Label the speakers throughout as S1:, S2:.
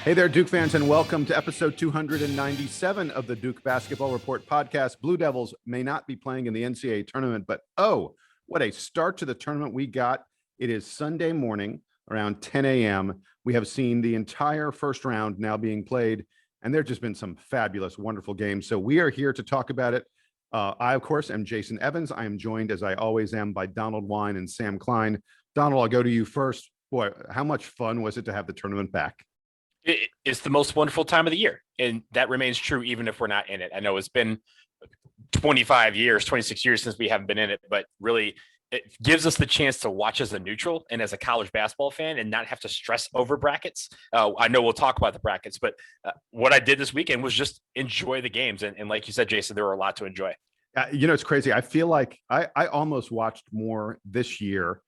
S1: Hey there, Duke fans, and welcome to episode 297 of the Duke Basketball Report podcast. Blue Devils may not be playing in the NCAA tournament, but oh, what a start to the tournament we got. It is Sunday morning around 10 a.m. We have seen the entire first round now being played, and there have just been some fabulous, wonderful games. So we are here to talk about it. I, of course, am Jason Evans. I am joined, as I always am, by Donald Wine and Sam Klein. Donald, I'll go to you first. Boy, how much fun was it to have the tournament back?
S2: It's the most wonderful time of the year. And that remains true even if we're not in it. I know it's been 25 years, 26 years since we haven't been in it, but really it gives us the chance to watch as a neutral and as a college basketball fan and not have to stress over brackets. I know we'll talk about the brackets, but what I did this weekend was just enjoy the games. And like you said, Jason, there were a lot to enjoy.
S1: It's crazy. I feel like I almost watched more this year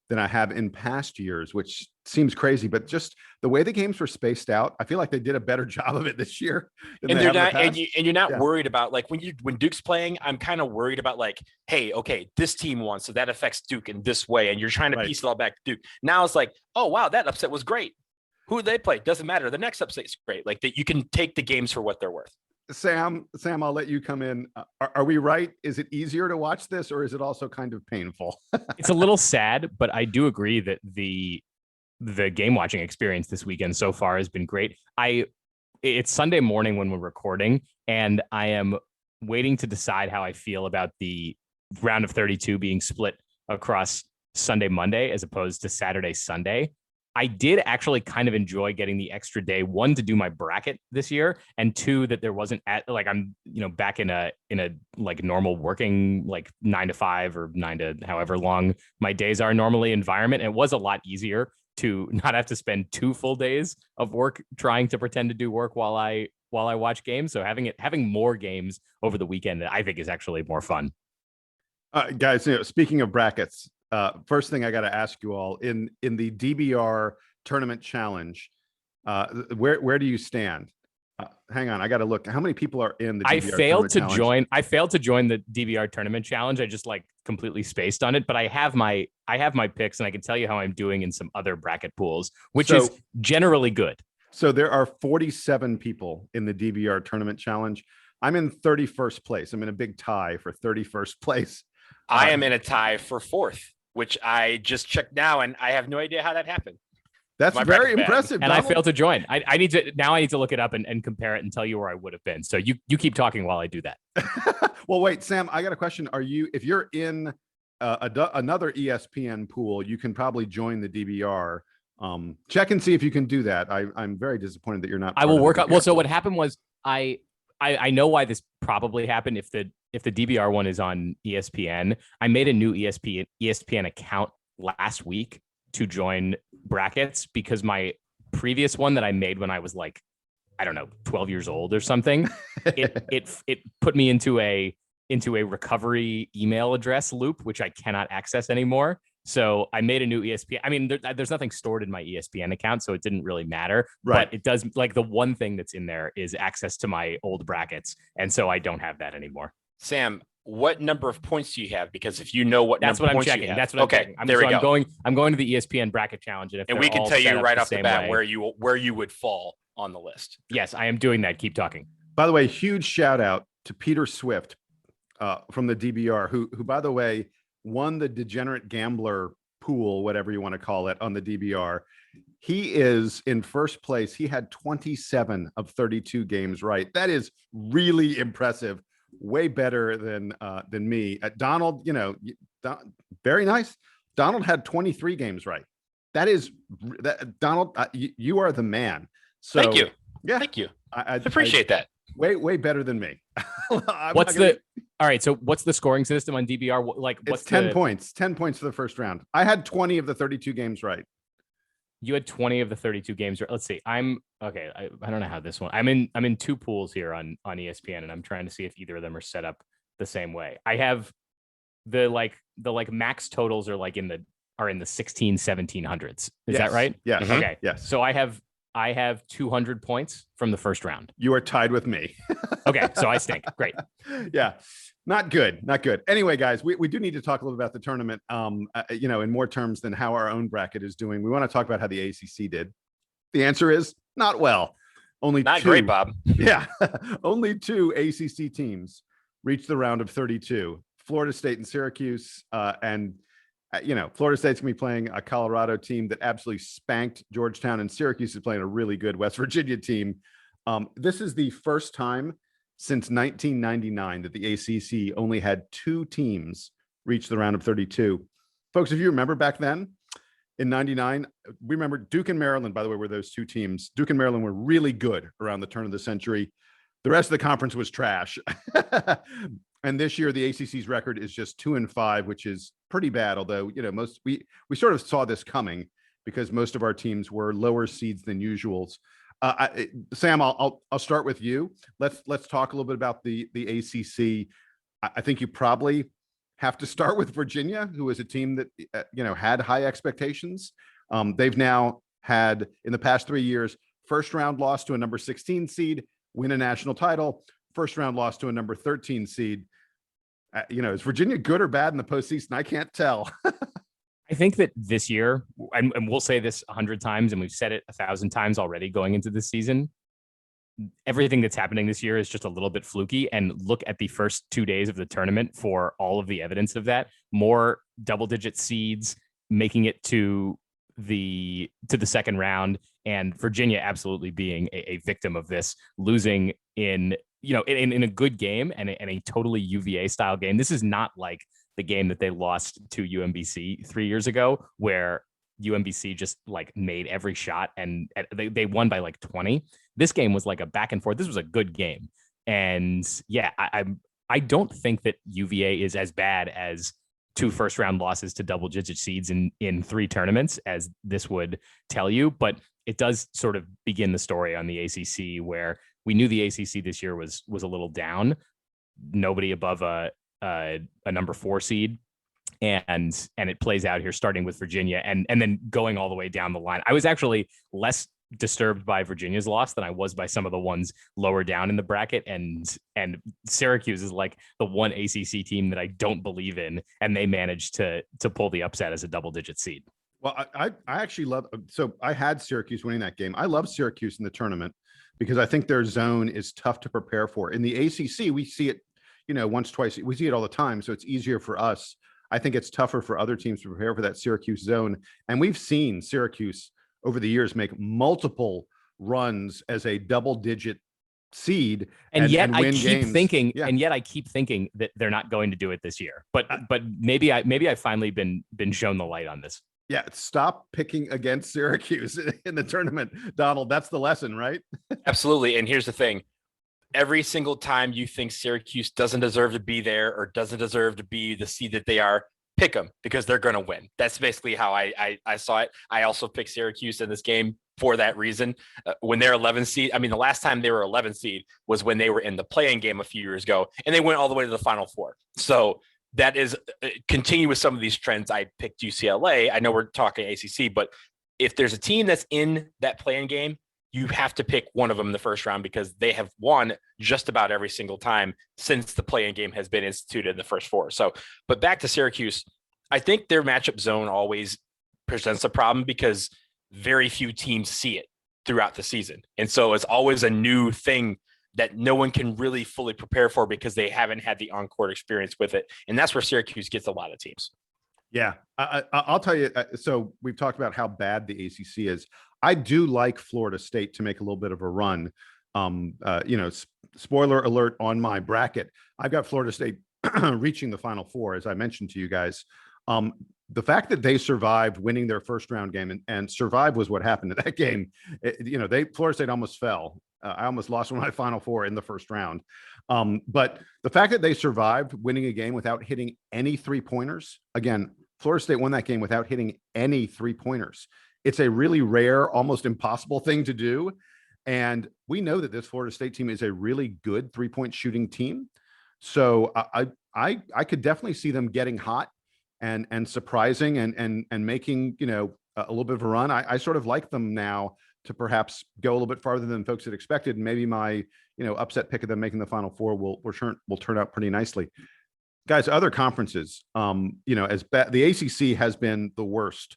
S1: than I have in past years, which seems crazy, but just the way the games were spaced out, I feel like they did a better job of it this year.
S2: And they're not, and you're not worried about like when Duke's playing, I'm kind of worried about like, hey, okay, this team won, so that affects Duke in this way, and you're trying to piece it all back to Duke. Now it's like, oh wow, that upset was great. Who did they play? Doesn't matter. The next upset is great. Like that, you can take the games for what they're worth.
S1: Sam, I'll let you come in. Are we right? Is it easier to watch this, or is it also kind of painful?
S3: It's a little sad, but I do agree that the game watching experience this weekend so far has been great. It's Sunday morning when we're recording, and I am waiting to decide how I feel about the round of 32 being split across Sunday, Monday, as opposed to Saturday, Sunday. I did actually kind of enjoy getting the extra day, one, to do my bracket this year, and two, that there wasn't I'm back in a like normal working like 9 to 5 or 9 to however long my days are normally environment. And it was a lot easier to not have to spend 2 full days of work trying to pretend to do work while I watch games. So having more games over the weekend, I think, is actually more fun.
S1: Guys, speaking of brackets, first thing I got to ask you all in the DBR tournament challenge, where do you stand? Hang on, I got to look. How many people are in the DBR
S3: I failed to join the DBR tournament challenge. I just completely spaced on it, but I have my picks, and I can tell you how I'm doing in some other bracket pools, which is generally good.
S1: So there are 47 people in the DBR tournament challenge. I'm in 31st place. I'm in a big tie for 31st place.
S2: I am in a tie for 4th, which I just checked now, and I have no idea how that happened.
S1: That's very impressive.
S3: And Donald, I failed to join. I need to look it up and compare it and tell you where I would have been. So you keep talking while I do that.
S1: Well, wait, Sam, I got a question. If you're in another ESPN pool, you can probably join the DBR. Check and see if you can do that. I'm very disappointed that you're not.
S3: I will work on. Well, so what happened was I know why this probably happened. If the DBR one is on ESPN, I made a new ESPN account last week to join brackets because my previous one that I made when I was 12 years old or something, it put me into a recovery email address loop, which I cannot access anymore. So I made a new ESPN. I mean, there's nothing stored in my ESPN account, so it didn't really matter.
S1: Right.
S3: But it does, the one thing that's in there is access to my old brackets. And so I don't have that anymore.
S2: Sam, what number of points do you have? Because if you know
S3: that's what I'm checking. That's what I'm checking.
S2: There we go.
S3: I'm going to the ESPN bracket challenge,
S2: and we can tell you right off the bat where you would fall on the list.
S3: Yes, I am doing that. Keep talking.
S1: By the way, huge shout out to Peter Swift from the DBR, who by the way won the Degenerate Gambler pool, whatever you want to call it, on the DBR. He is in first place. He had 27 of 32 games right. That is really impressive. Way better than me. Donald, very nice. Donald had 23 games right. Donald, you are the man. So
S2: thank you.
S1: Yeah,
S2: thank you. I appreciate that.
S1: Way better than me.
S3: All right? So what's the scoring system on DBR? What's
S1: 10 points? 10 points for the first round. I had 20 of the 32 games right.
S3: You had 20 of the 32 games. Let's see. I'm okay. I don't know how this one. I'm in 2 pools here on ESPN, and I'm trying to see if either of them are set up the same way. I have the max totals are in the 1700s. Is that right?
S1: Yeah.
S3: Mm-hmm. Okay.
S1: Yes.
S3: So I have 200 points from the first round.
S1: You are tied with me.
S3: Okay. So I stink. Great.
S1: Yeah. Not good. Anyway, guys, we do need to talk a little about the tournament, in more terms than how our own bracket is doing. We want to talk about how the ACC did. The answer is not well. Only
S2: Not
S1: two,
S2: great, Bob.
S1: Yeah, only two ACC teams reached the round of 32. Florida State and Syracuse, and Florida State's gonna be playing a Colorado team that absolutely spanked Georgetown, and Syracuse is playing a really good West Virginia team. This is the first time since 1999 that the ACC only had two teams reach the round of 32. Folks, if you remember back then, in 99, we remember Duke and Maryland, by the way, were those two teams. Duke and Maryland were really good around the turn of the century. The rest of the conference was trash. And this year, the ACC's record is just 2-5, which is pretty bad. Although, we sort of saw this coming because most of our teams were lower seeds than usuals. Sam, I'll start with you. Let's talk a little bit about the ACC. I think you probably have to start with Virginia, who is a team that had high expectations. They've now had, in the past 3 years, first round loss to a number 16 seed, win a national title, first round loss to a number 13 seed. Is Virginia good or bad in the postseason? I can't tell.
S3: I think that this year, and we'll say this 100 times, and we've said it 1,000 times already going into this season, everything that's happening this year is just a little bit fluky. And look at the first 2 days of the tournament for all of the evidence of that. More double-digit seeds making it to the second round, and Virginia absolutely being a victim of this, losing in a good game and a totally UVA style game. This is not like the game that they lost to UMBC 3 years ago, where UMBC just like made every shot and they won by like 20. This game was like a back and forth. This was a good game. And yeah, I don't think that UVA is as bad as 2 first round losses to double digit seeds in 3 tournaments as this would tell you, but it does sort of begin the story on the ACC, where we knew the ACC this year was a little down, nobody above a number 4 seed. And it plays out here, starting with Virginia and then going all the way down the line. I was actually less disturbed by Virginia's loss than I was by some of the ones lower down in the bracket. And Syracuse is like the one ACC team that I don't believe in, and they managed to pull the upset as a double-digit seed.
S1: Well, I actually love. So I had Syracuse winning that game. I love Syracuse in the tournament because I think their zone is tough to prepare for. In the ACC, we see it, once, twice. We see it all the time, so it's easier for us. I think it's tougher for other teams to prepare for that Syracuse zone. And we've seen Syracuse over the years make multiple runs as a double-digit seed,
S3: and yet
S1: I
S3: keep thinking, that they're not going to do it this year. But maybe I've finally been shown the light on this.
S1: Yeah, stop picking against Syracuse in the tournament, Donald. That's the lesson, right?
S2: Absolutely. And here's the thing. Every single time you think Syracuse doesn't deserve to be there or doesn't deserve to be the seed that they are, pick them because they're going to win. That's basically how I saw it. I also picked Syracuse in this game for that reason. When they're 11 seed, the last time they were 11 seed was when they were in the play-in game a few years ago, and they went all the way to the Final Four. So that is continue with some of these trends. I picked UCLA. I know we're talking ACC, but if there's a team that's in that play-in game, you have to pick one of them in the first round because they have won just about every single time since the play-in game has been instituted in the first 4. So, but back to Syracuse, I think their matchup zone always presents a problem because very few teams see it throughout the season. And so it's always a new thing that no one can really fully prepare for because they haven't had the on-court experience with it. And that's where Syracuse gets a lot of teams.
S1: Yeah, I'll tell you. So we've talked about how bad the ACC is. I do like Florida State to make a little bit of a run. Spoiler alert on my bracket. I've got Florida State reaching the Final Four, as I mentioned to you guys. The fact that they survived winning their first round game and survive was what happened in that game. Florida State almost fell. I almost lost one of my Final Four in the first round. But the fact that they survived winning a game without hitting any 3-pointers, again, Florida State won that game without hitting any 3-pointers. It's a really rare, almost impossible thing to do. And we know that this Florida State team is a really good 3-point shooting team. So I could definitely see them getting hot and surprising and making, a little bit of a run. I sort of like them now to perhaps go a little bit farther than folks had expected. And maybe my, upset pick of them making the Final Four will turn out pretty nicely. Guys, other conferences, as bad, the ACC has been the worst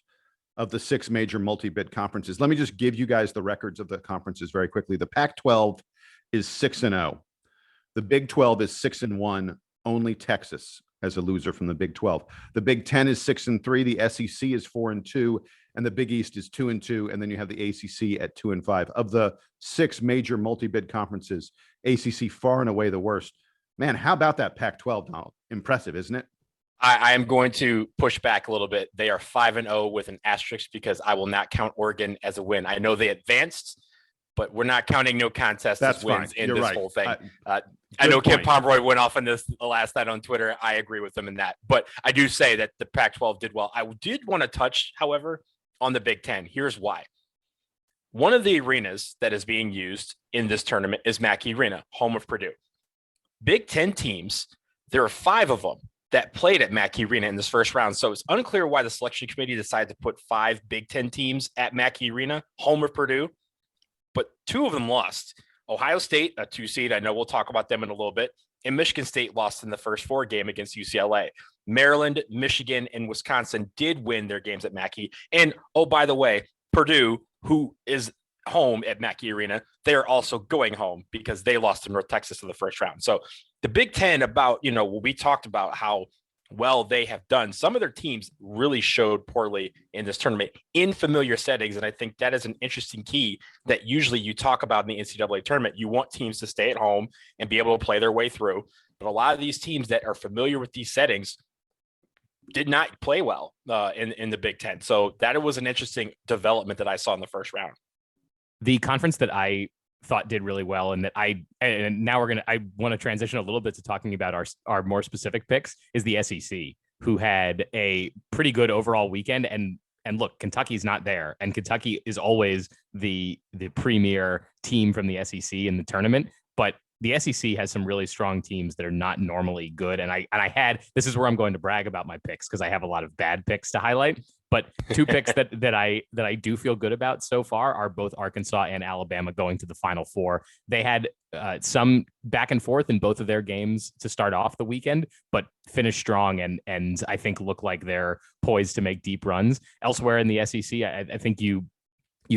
S1: of the 6 major multi-bid conferences. Let me just give you guys the records of the conferences very quickly. The Pac-12 is 6-0. The Big 12 is 6-1. Only Texas as a loser from the Big 12. The Big 10 is 6-3. The SEC is 4-2, and the Big East is 2-2. And then you have the ACC at 2-5. Of the 6 major multi-bid conferences, ACC far and away the worst. Man, how about that Pac-12, Donald? Impressive, isn't it?
S2: I am going to push back a little bit. They are 5-0 with an asterisk because I will not count Oregon as a win. I know they advanced, but we're not counting no contest as wins in this whole thing. I know Kim Pomeroy went off on this last night on Twitter. I agree with him in that, but I do say that the Pac-12 did well. I did want to touch, however, on the Big Ten. Here's why. One of the arenas that is being used in this tournament is Mackey Arena, home of Purdue. Big Ten teams, there are 5 of them that played at Mackey Arena in this first round. So it's unclear why the selection committee decided to put 5 Big Ten teams at Mackey Arena, home of Purdue, but 2 of them lost. Ohio State, a 2 seed. I know we'll talk about them in a little bit. And Michigan State lost in the first 4 game against UCLA. Maryland, Michigan, and Wisconsin did win their games at Mackey. And oh, by the way, Purdue, who is home at Mackey Arena, they're also going home because they lost to North Texas in the first round. So the Big Ten, about, we talked about how well they have done. Some of their teams really showed poorly in this tournament in familiar settings. And I think that is an interesting key that usually you talk about in the NCAA tournament. You want teams to stay at home and be able to play their way through. But a lot of these teams that are familiar with these settings did not play well in the Big Ten. So that was an interesting development that I saw in the first round.
S3: The conference that I thought did really well, and now I want to transition a little bit to talking about our more specific picks, is the SEC, who had a pretty good overall weekend. And look, Kentucky's not there, and Kentucky is always the premier team from the SEC in the tournament, but the SEC has some really strong teams that are not normally good. And this is where I'm going to brag about my picks, because I have a lot of bad picks to highlight. But 2 picks that I do feel good about so far are both Arkansas and Alabama going to the Final Four. They had some back and forth in both of their games to start off the weekend, but finished strong and I think look like they're poised to make deep runs. Elsewhere in the SEC, I think you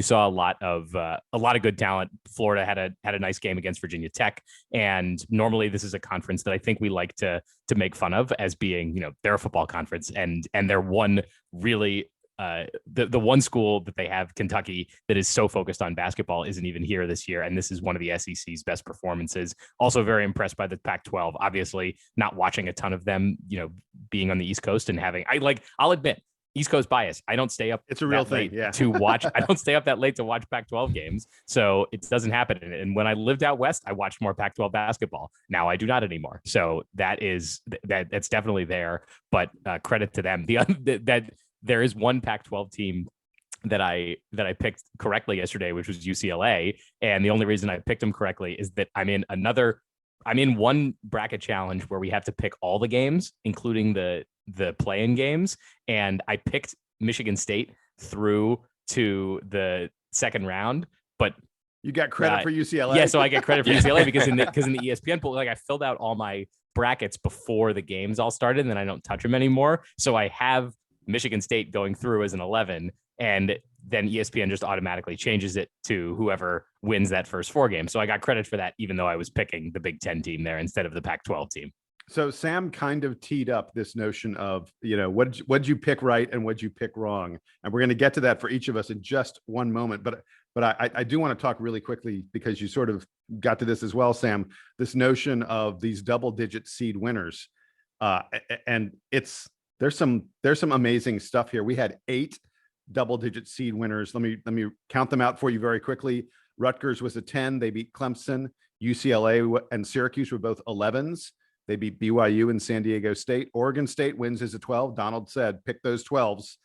S3: saw a lot of good talent. Florida had a nice game against Virginia Tech, and normally this is a conference that I think we like to make fun of as being, they're a football conference, and they're one really the one school that they have, Kentucky, that is so focused on basketball isn't even here this year, and this is one of the SEC's best performances. Also very impressed by the Pac-12. Obviously, not watching a ton of them, being on the East Coast and I'll admit, East Coast bias. I don't stay up.
S1: It's a real thing, yeah.
S3: To watch. I don't stay up that late to watch Pac-12 games, so it doesn't happen. And when I lived out west, I watched more Pac-12 basketball. Now I do not anymore. So that's definitely there. But credit to them. That there is one Pac-12 team that I picked correctly yesterday, which was UCLA. And the only reason I picked them correctly is that I'm in one bracket challenge where we have to pick all the games, including the play-in games, and I picked Michigan State through to the second round, but
S1: you got credit for UCLA.
S3: Yeah, so I get credit for UCLA because in the ESPN pool, I filled out all my brackets before the games all started, and then I don't touch them anymore. So I have Michigan State going through as an 11, and then ESPN just automatically changes it to whoever wins that first 4 games. So I got credit for that, even though I was picking the Big Ten team there instead of the Pac-12 team.
S1: So Sam kind of teed up this notion of, what'd you pick right and what'd you pick wrong? And we're going to get to that for each of us in just one moment. But I do want to talk really quickly, because you sort of got to this as well, Sam, this notion of these double-digit seed winners. And there's some amazing stuff here. We had 8 double-digit seed winners. Let me count them out for you very quickly. Rutgers was a 10. They beat Clemson. UCLA and Syracuse were both 11s. They beat BYU and San Diego State. Oregon State wins as a 12. Donald said, pick those 12s.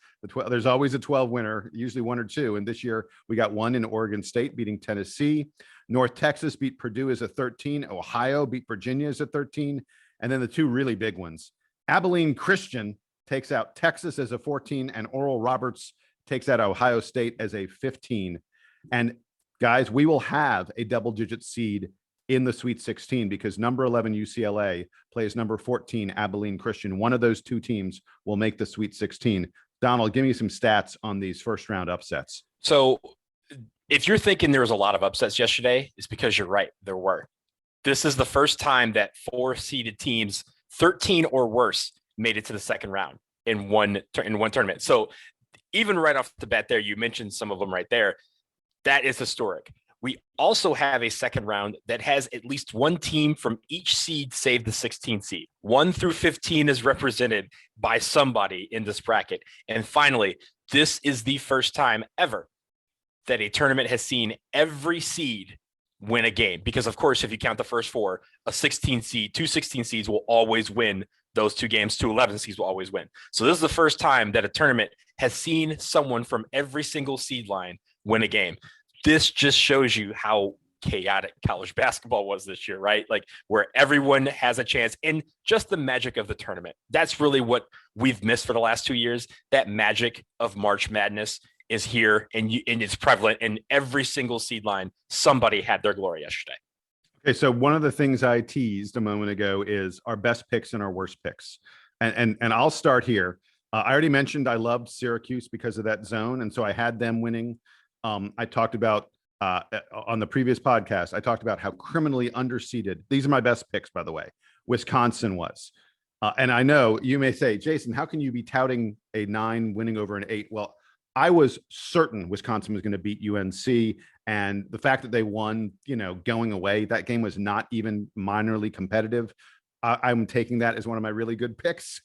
S1: There's always a 12 winner, usually 1 or 2. And this year we got 1 in Oregon State beating Tennessee. North Texas beat Purdue as a 13. Ohio beat Virginia as a 13. And then the 2 really big ones. Abilene Christian takes out Texas as a 14, and Oral Roberts takes out Ohio State as a 15. And guys, we will have a double-digit seed in the Sweet 16 because number 11 UCLA plays number 14 Abilene Christian. One of those 2 teams will make the Sweet 16. Donald, give me some stats on these first round upsets.
S2: So if you're thinking there was a lot of upsets yesterday, it's because you're right. There were. This is the first time that 4 seeded teams, 13 or worse, made it to the second round in one tournament. So even right off the bat there, you mentioned some of them right there. That is historic. We also have a second round that has at least one team from each seed save the 16th seed. 1 through 15 is represented by somebody in this bracket. And finally, this is the first time ever that a tournament has seen every seed win a game. Because of course, if you count the first 4, a 16 seed, 2 16 seeds will always win those 2 games. 2 11 seeds will always win. So this is the first time that a tournament has seen someone from every single seed line win a game. This just shows you how chaotic college basketball was this year, right? Like where everyone has a chance and just the magic of the tournament. That's really what we've missed for the last 2 years. That magic of March Madness is here and it's prevalent in every single seed line. Somebody had their glory yesterday.
S1: Okay, so one of the things I teased a moment ago is our best picks and our worst picks. And I'll start here. I already mentioned I loved Syracuse because of that zone. And so I had them winning. I talked about on the previous podcast, I talked about how criminally underseeded. These are my best picks, by the way. Wisconsin was. And I know you may say, Jason, how can you be touting a 9 winning over an 8? Well, I was certain Wisconsin was going to beat UNC. And the fact that they won, going away, that game was not even minorly competitive. I'm taking that as one of my really good picks.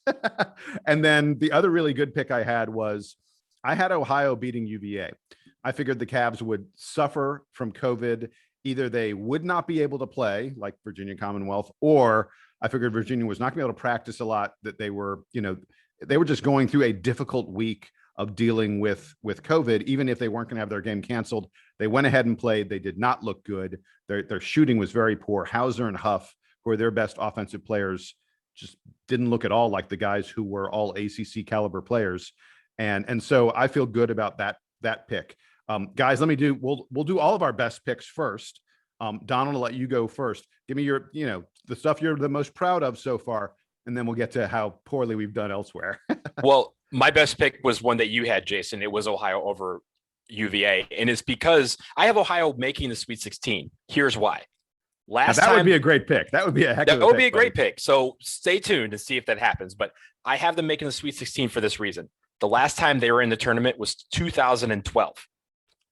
S1: And then the other really good pick I had was I had Ohio beating UVA. I figured the Cavs would suffer from COVID. Either they would not be able to play like Virginia Commonwealth, or I figured Virginia was not going to be able to practice a lot, that they were just going through a difficult week of dealing with COVID. Even if they weren't going to have their game canceled, they went ahead and played. They did not look good. Their shooting was very poor. Hauser and Huff, who are their best offensive players, just didn't look at all like the guys who were all ACC caliber players. And so I feel good about that pick. Guys, we'll do all of our best picks first. Donald, I'll let you go first. Give me your, the stuff you're the most proud of so far, and then we'll get to how poorly we've done elsewhere.
S2: Well, my best pick was one that you had, Jason. It was Ohio over UVA. And it's because I have Ohio making the Sweet 16. Here's why.
S1: That would be a great pick. That would be a heck of a pick.
S2: That would be a great pick. So stay tuned to see if that happens. But I have them making the Sweet 16 for this reason. The last time they were in the tournament was 2012.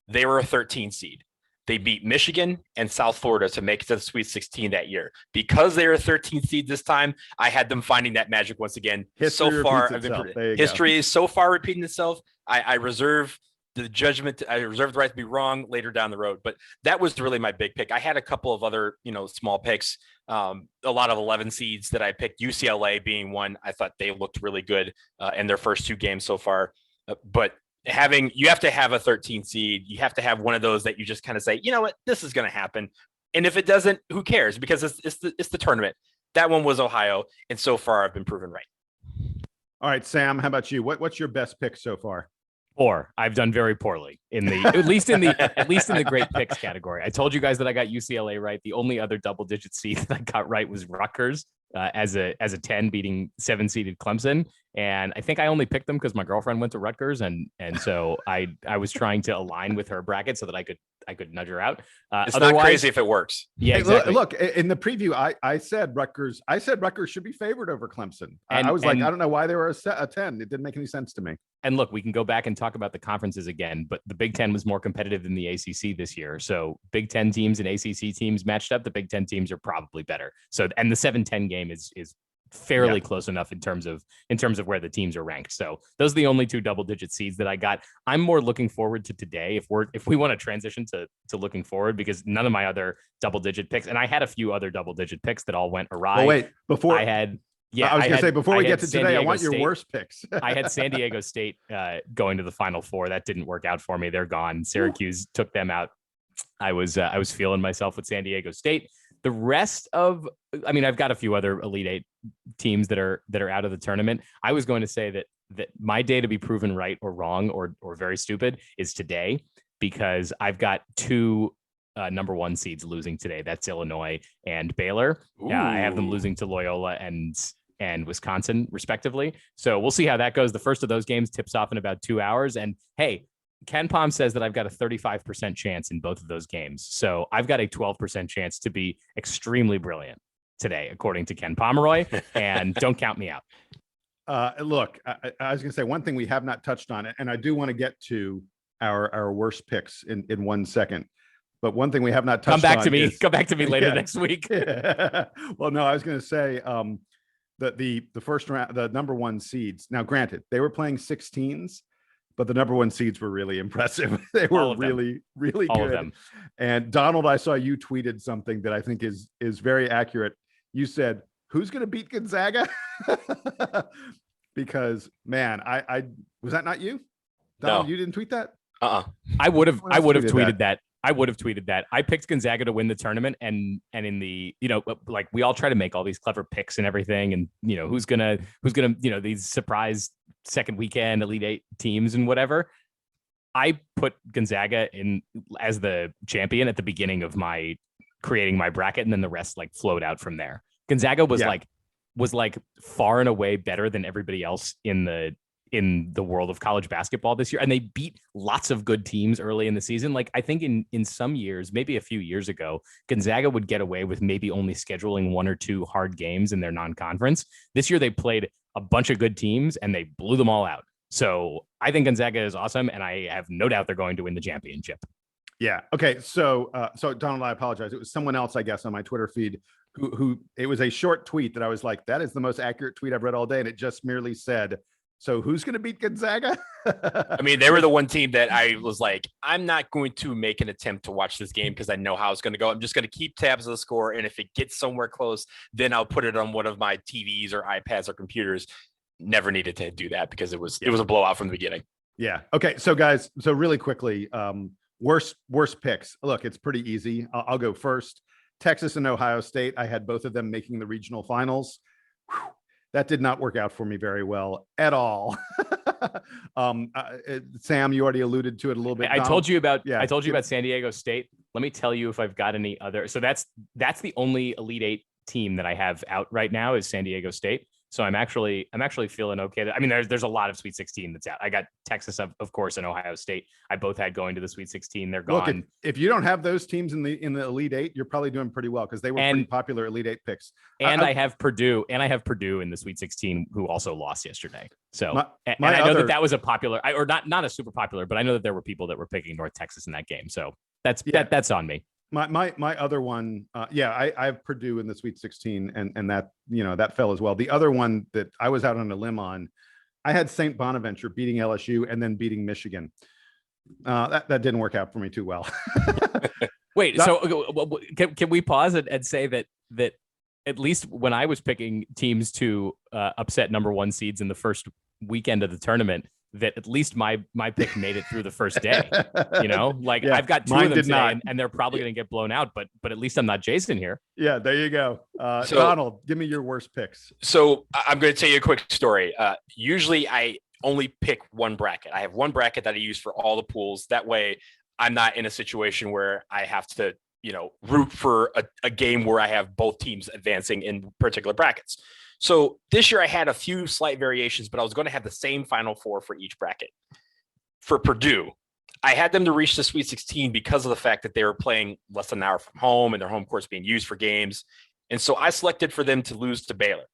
S2: They were a 13 seed. They beat Michigan and South Florida to make it to the Sweet 16 that year. Because they were a 13 seed this time, I had them finding that magic once again. History is so far repeating itself. I reserve the judgment. I reserve the right to be wrong later down the road. But that was really my big pick. I had a couple of other, small picks. A lot of 11 seeds that I picked, UCLA being one. I thought they looked really good in their first 2 games so far. But you have to have a 13 seed. You have to have one of those that you just kind of say, you know what, this is going to happen. And if it doesn't, who cares? Because it's the tournament. That one was Ohio. And so far I've been proven right.
S1: All right, Sam, how about you? What's your best pick so far?
S3: 4. I've done very poorly at least in the great picks category. I told you guys that I got UCLA right. The only other double digit seed that I got right was Rutgers as a 10, beating 7-seeded Clemson. And I think I only picked them because my girlfriend went to Rutgers, and so I was trying to align with her bracket so that I could nudge her out.
S2: It's not crazy if it works.
S3: Yeah, exactly.
S1: Look, in the preview, I said Rutgers should be favored over Clemson. I was like, I don't know why they were a 10. It didn't make any sense to me.
S3: And look, we can go back and talk about the conferences again, but the Big Ten was more competitive than the ACC this year. So Big Ten teams and ACC teams matched up. The Big Ten teams are probably better. So, and the 7-10 game is fairly close enough in terms of where the teams are ranked. So those are the only 2 double-digit seeds that I got. I'm more looking forward to today if we want to transition to looking forward, because none of my other double-digit picks, and I had a few other double-digit picks that all went awry.
S1: Oh wait, before
S3: I had.
S1: Yeah, I was going to say, before we get to today, I want your worst picks.
S3: I had San Diego State going to the Final Four. That didn't work out for me. They're gone. Syracuse took them out. I was feeling myself with San Diego State. The rest of, I've got a few other Elite 8 teams that are out of the tournament. I was going to say that my day to be proven right or wrong or very stupid is today, because I've got 2 number 1 seeds losing today. That's Illinois and Baylor. I have them losing to Loyola and and Wisconsin, respectively. So we'll see how that goes. The first of those games tips off in about 2 hours. And hey, Ken Pom says that I've got a 35% chance in both of those games. So I've got a 12% chance to be extremely brilliant today, according to Ken Pomeroy. And don't count me out.
S1: Look, I was going to say one thing we have not touched on, and I do want to get to our worst picks in 1 second. But one thing we have not touched on.
S3: Come back to me later next week.
S1: Yeah. Well, no, I was going to say the first round, the number one seeds. Now, granted, they were playing 16s, but the number one seeds were really impressive. They were really
S3: All of
S1: good.
S3: them.
S1: And Donald, I saw you tweeted something that I think is very accurate. You said, "Who's going to beat Gonzaga?" Because man, I was that not you? Donald,
S2: No.
S1: you didn't tweet that?
S3: I would have tweeted
S1: that.
S3: I would have tweeted that. I picked Gonzaga to win the tournament, and in the, like, we all try to make all these clever picks and everything, and who's gonna these surprise second weekend Elite Eight teams and whatever. I put Gonzaga in as the champion at the beginning of my creating my bracket, and then the rest like flowed out from there. Gonzaga was like far and away better than everybody else in the world of college basketball this year. And they beat lots of good teams early in the season. Like, I think in some years, maybe a few years ago, Gonzaga would get away with maybe only scheduling 1 or 2 hard games in their non-conference. This year, they played a bunch of good teams and they blew them all out. So I think Gonzaga is awesome, and I have no doubt they're going to win the championship.
S1: Yeah. Okay. So Donald, I apologize. It was someone else, I guess, on my Twitter feed who it was a short tweet that I was like, that is the most accurate tweet I've read all day. And it just merely said, "So who's going to beat Gonzaga?"
S2: I mean, they were the one team that I was like, I'm not going to make an attempt to watch this game because I know how it's going to go. I'm just going to keep tabs of the score. And if it gets somewhere close, then I'll put it on one of my TVs or iPads or computers. Never needed to do that because it was a blowout from the beginning.
S1: Yeah. Okay. So guys, so really quickly, worst picks. Look, it's pretty easy. I'll go first. Texas and Ohio State. I had both of them making the regional finals. Whew. That did not work out for me very well at all. Sam, you already alluded to it a little bit.
S3: I told you about San Diego State. Let me tell you if I've got any other. So that's the only Elite Eight team that I have out right now is San Diego State. So I'm actually feeling okay. I mean, there's a lot of Sweet 16 that's out. I got Texas, of course, and Ohio State. I both had going to the Sweet 16. They're gone.
S1: Look, if you don't have those teams in the Elite Eight, you're probably doing pretty well because they were pretty popular Elite Eight picks.
S3: And I have Purdue in the Sweet 16, who also lost yesterday. So I know that was a popular, or not a super popular, but I know that there were people that were picking North Texas in that game. So that's on me.
S1: My other one, I have Purdue in the Sweet 16, and that that fell as well. The other one that I was out on a limb on, I had St. Bonaventure beating LSU and then beating Michigan. That didn't work out for me too well.
S3: Wait, so can we pause and say that at least when I was picking teams to upset number one seeds in the first weekend of the tournament, that at least my pick made it through the first day, I've got two of them today, and they're probably going to get blown out, but at least I'm not Jason here.
S1: Yeah, there you go. Donald, give me your worst picks.
S2: So I'm going to tell you a quick story. Usually I only pick one bracket. I have one bracket that I use for all the pools. That way I'm not in a situation where I have to, root for a game where I have both teams advancing in particular brackets. So this year I had a few slight variations, but I was going to have the same Final Four for each bracket. For Purdue, I had them to reach the Sweet 16 because of the fact that they were playing less than an hour from home and their home court's being used for games. And so I selected for them to lose to Baylor.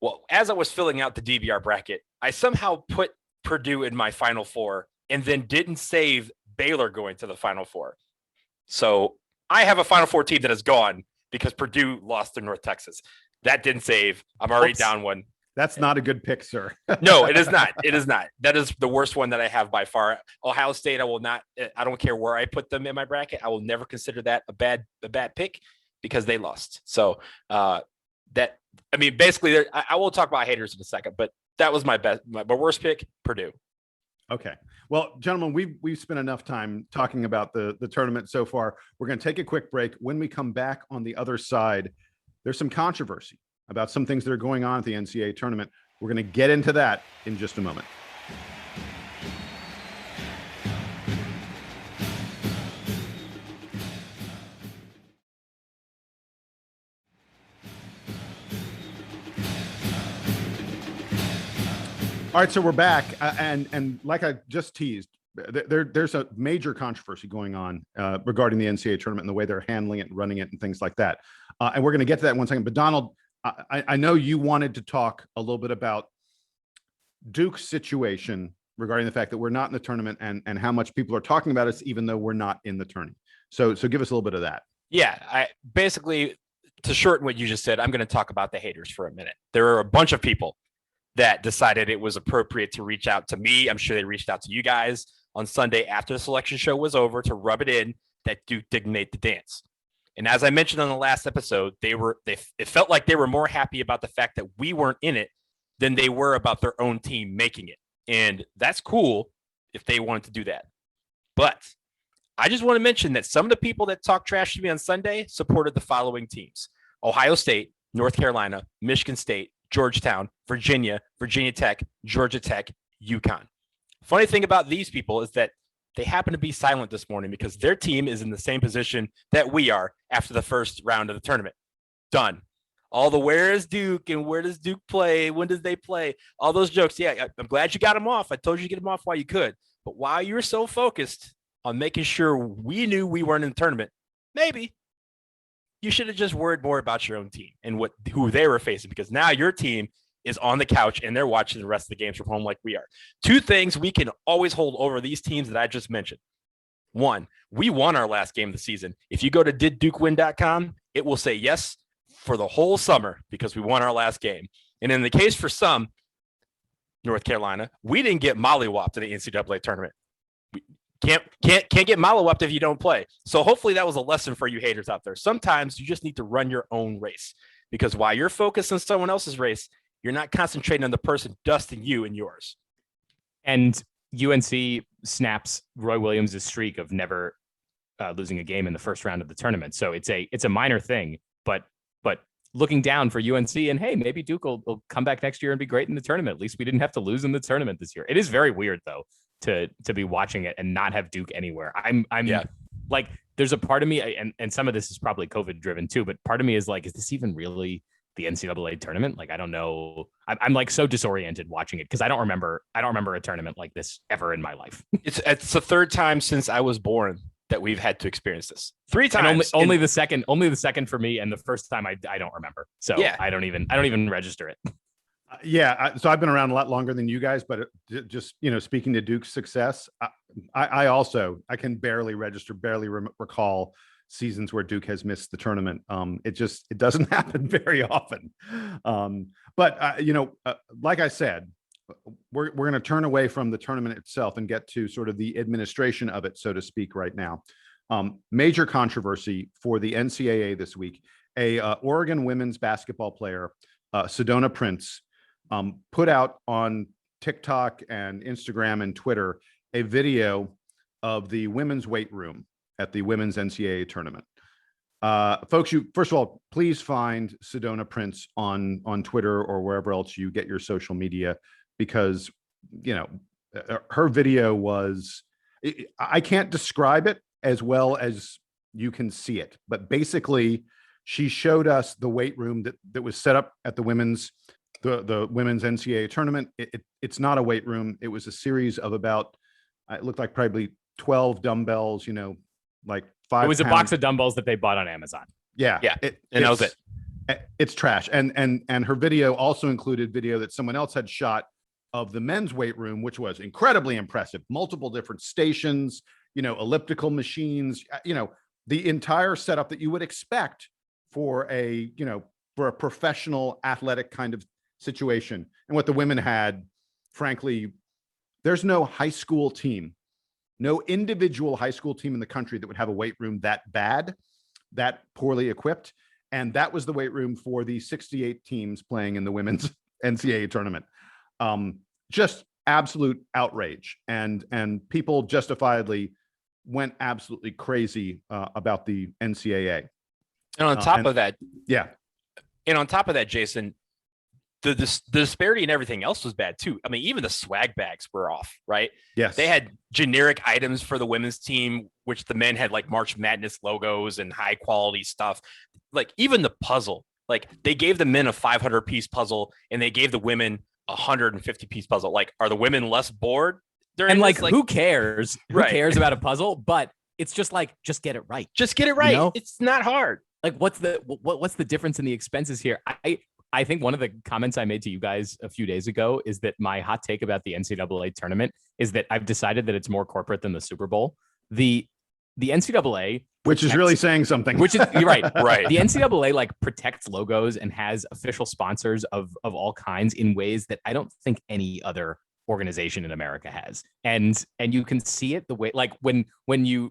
S2: Well, as I was filling out the DVR bracket, I somehow put Purdue in my Final Four and then didn't save Baylor going to the Final Four. So I have a Final Four team that is gone because Purdue lost to North Texas. That didn't save. I'm already down one.
S1: That's not a good pick, sir.
S2: No, it is not. It is not. That is the worst one that I have by far. Ohio State, I don't care where I put them in my bracket. I will never consider that a bad pick because they lost. So basically, I will talk about haters in a second, but that was my worst pick, Purdue.
S1: Okay. Well, gentlemen, we've spent enough time talking about the tournament so far. We're going to take a quick break. When we come back on the other side, there's some controversy about some things that are going on at the NCAA tournament. We're going to get into that in just a moment. All right, so we're back, and like I just teased, there's a major controversy going on regarding the NCAA tournament and the way they're handling it and running it and things like that. And we're going to get to that in 1 second. But Donald, I know you wanted to talk a little bit about Duke's situation regarding the fact that we're not in the tournament and how much people are talking about us, even though we're not in the tourney. So give us a little bit of that.
S2: Yeah, I basically, to shorten what you just said, I'm going to talk about the haters for a minute. There are a bunch of people that decided it was appropriate to reach out to me. I'm sure they reached out to you guys on Sunday after the selection show was over to rub it in that Duke didn't make the dance. And as I mentioned on the last episode, it felt like they were more happy about the fact that we weren't in it than they were about their own team making it. And that's cool if they wanted to do that. But I just want to mention that some of the people that talked trash to me on Sunday supported the following teams: Ohio State, North Carolina, Michigan State, Georgetown, Virginia, Virginia Tech, Georgia Tech, UConn. Funny thing about these people is that they happen to be silent this morning because their team is in the same position that we are after the first round of the tournament. Done. All the where is Duke and where does Duke play? When does they play? All those jokes. Yeah, I'm glad you got them off. I told you to get them off while you could. But while you were so focused on making sure we knew we weren't in the tournament, maybe you should have just worried more about your own team and who they were facing, because now your team is on the couch and they're watching the rest of the games from home like we are. 2 things we can always hold over these teams that I just mentioned. 1, we won our last game of the season. If you go to diddukewin.com, it will say yes for the whole summer because we won our last game. And in the case for some, North Carolina, we didn't get mollywopped in the NCAA tournament. Can't get mollywopped if you don't play. So hopefully that was a lesson for you haters out there. Sometimes you just need to run your own race, because while you're focused on someone else's race, you're not concentrating on the person dusting you and yours.
S3: And UNC snaps Roy Williams' streak of never losing a game in the first round of the tournament. So it's a minor thing, but looking down for UNC, and hey, maybe Duke will come back next year and be great in the tournament. At least we didn't have to lose in the tournament this year. It is very weird though to be watching it and not have Duke anywhere. I'm like, there's a part of me, and some of this is probably COVID driven too, but part of me is like, is this even really the NCAA tournament? Like, I don't know. I'm like so disoriented watching it because I don't remember a tournament like this ever in my life.
S2: It's the 3rd time since I was born that we've had to experience this. 3 times.
S3: And only the second for me, and the first time I don't remember. So yeah. I don't even register it.
S1: So I've been around a lot longer than you guys, but just, speaking to Duke's success, I can barely recall seasons where Duke has missed the tournament. It doesn't happen very often. Like I said, we're going to turn away from the tournament itself and get to sort of the administration of it, so to speak, right now. Major controversy for the NCAA this week. A Oregon women's basketball player, Sedona Prince, put out on TikTok and Instagram and Twitter a video of the women's weight room at the women's NCAA tournament. Folks, first of all, please find Sedona Prince on Twitter or wherever else you get your social media, because her video was, I can't describe it as well as you can see it, but basically she showed us the weight room that was set up at the women's NCAA tournament. It's not a weight room. It was a series of about, it looked like probably 12 dumbbells, like 5
S3: It was
S1: pounds.
S3: a box of dumbbells that they bought on Amazon.
S2: Yeah. And that was it.
S1: It's trash. And her video also included video that someone else had shot of the men's weight room, which was incredibly impressive. Multiple different stations, elliptical machines, the entire setup that you would expect for a professional athletic kind of situation. And what the women had, frankly, there's no high school team, no individual high school team in the country that would have a weight room that bad, that poorly equipped. And that was the weight room for the 68 teams playing in the women's NCAA tournament. Just absolute outrage. And people justifiably went absolutely crazy about the NCAA.
S2: And on top of that, Jason, the disparity in everything else was bad too. I mean, even the swag bags were off, right?
S1: Yes.
S2: They had generic items for the women's team, which the men had like March Madness logos and high quality stuff. Like even the puzzle, like they gave the men a 500 piece puzzle and they gave the women 150-piece puzzle. Like, are the women less bored during
S3: And
S2: this?
S3: like, who cares? Who
S2: Right.
S3: cares about a puzzle? But it's just like, just get it right.
S2: Just get it right.
S3: You know?
S2: It's not hard.
S3: Like, what's the difference in the expenses here? I think one of the comments I made to you guys a few days ago is that my hot take about the NCAA tournament is that I've decided that it's more corporate than the Super Bowl. The NCAA,
S1: which is really saying something.
S3: Which is, you're right.
S2: Right.
S3: The NCAA like protects logos and has official sponsors of all kinds in ways that I don't think any other organization in America has. And you can see it the way, like when you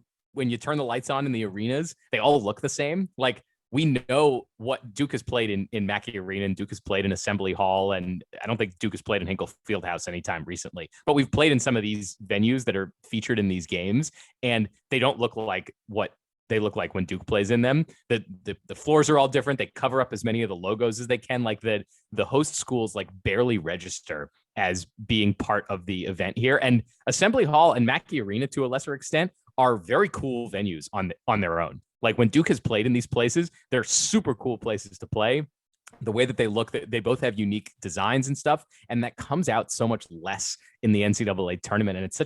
S3: turn the lights on in the arenas, they all look the same. Like, we know what Duke has played in Mackey Arena, and Duke has played in Assembly Hall, and I don't think Duke has played in Hinkle Fieldhouse anytime recently. But we've played in some of these venues that are featured in these games, and they don't look like what they look like when Duke plays in them. The floors are all different. They cover up as many of the logos as they can. Like the host schools like barely register as being part of the event here. And Assembly Hall and Mackey Arena, to a lesser extent, are very cool venues on their own. Like, when Duke has played in these places, they're super cool places to play. The way that they look, they both have unique designs and stuff, and that comes out so much less in the NCAA tournament. And it's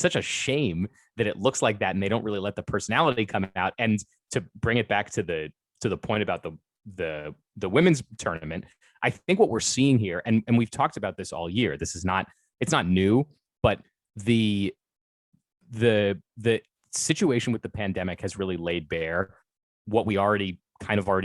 S3: such a shame that it looks like that, and they don't really let the personality come out. And to bring it back to the point about the women's tournament, I think what we're seeing here, and we've talked about this all year. It's not new, but the situation with the pandemic has really laid bare what we already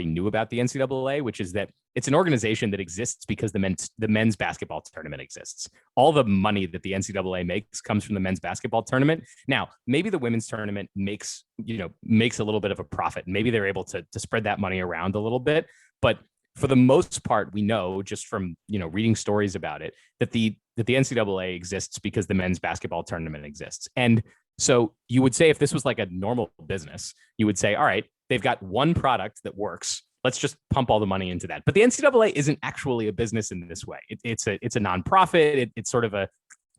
S3: knew about the NCAA, which is that it's an organization that exists because the men's basketball tournament exists. All the money that the NCAA makes comes from the men's basketball tournament. Now, maybe the women's tournament makes a little bit of a profit. Maybe they're able to spread that money around a little bit, but for the most part, we know just from reading stories about it that the NCAA exists because the men's basketball tournament exists. And so you would say, if this was like a normal business, you would say, all right, they've got one product that works. Let's just pump all the money into that. But the NCAA isn't actually a business in this way. It's a nonprofit. It's sort of a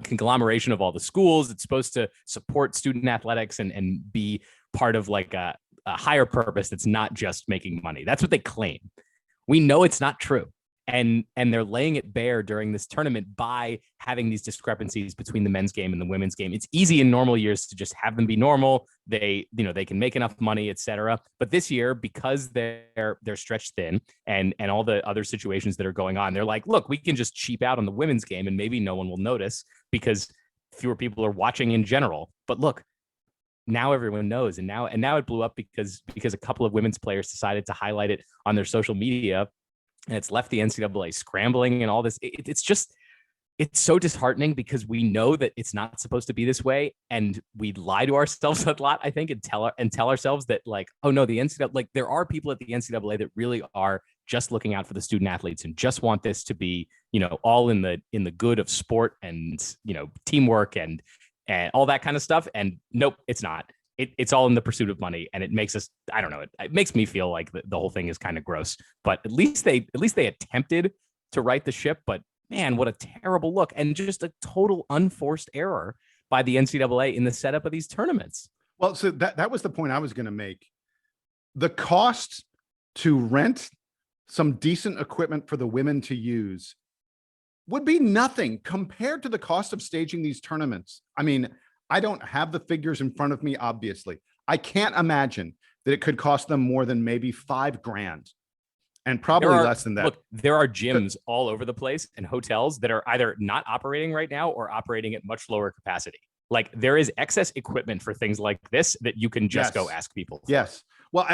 S3: conglomeration of all the schools. It's supposed to support student athletics and be part of like a higher purpose that's not just making money. That's what they claim. We know it's not true. And they're laying it bare during this tournament by having these discrepancies between the men's game and the women's game. It's easy in normal years to just have them be normal. They can make enough money, et cetera. But this year, because they're stretched thin and all the other situations that are going on, they're like, look, we can just cheap out on the women's game and maybe no one will notice because fewer people are watching in general. But look, now everyone knows, and now it blew up because a couple of women's players decided to highlight it on their social media. And it's left the NCAA scrambling and all this. It's so disheartening because we know that it's not supposed to be this way. And we lie to ourselves a lot, I think, and tell ourselves that, like, oh no, the NCAA, like, there are people at the NCAA that really are just looking out for the student athletes and just want this to be, all in the good of sport and, teamwork and all that kind of stuff. And nope, it's not. It's all in the pursuit of money, and it makes us, I don't know, it makes me feel like the whole thing is kind of gross. But at least they attempted to right the ship. But man, what a terrible look, and just a total unforced error by the NCAA in the setup of these tournaments.
S1: Well, so that was the point I was going to make. The cost to rent some decent equipment for the women to use would be nothing compared to the cost of staging these tournaments. I mean, I don't have the figures in front of me, obviously. I can't imagine that it could cost them more than maybe $5,000, and probably less than that.
S3: Look, there are gyms all over the place and hotels that are either not operating right now or operating at much lower capacity. Like, there is excess equipment for things like this that you can just go ask people for.
S1: Yes. Well,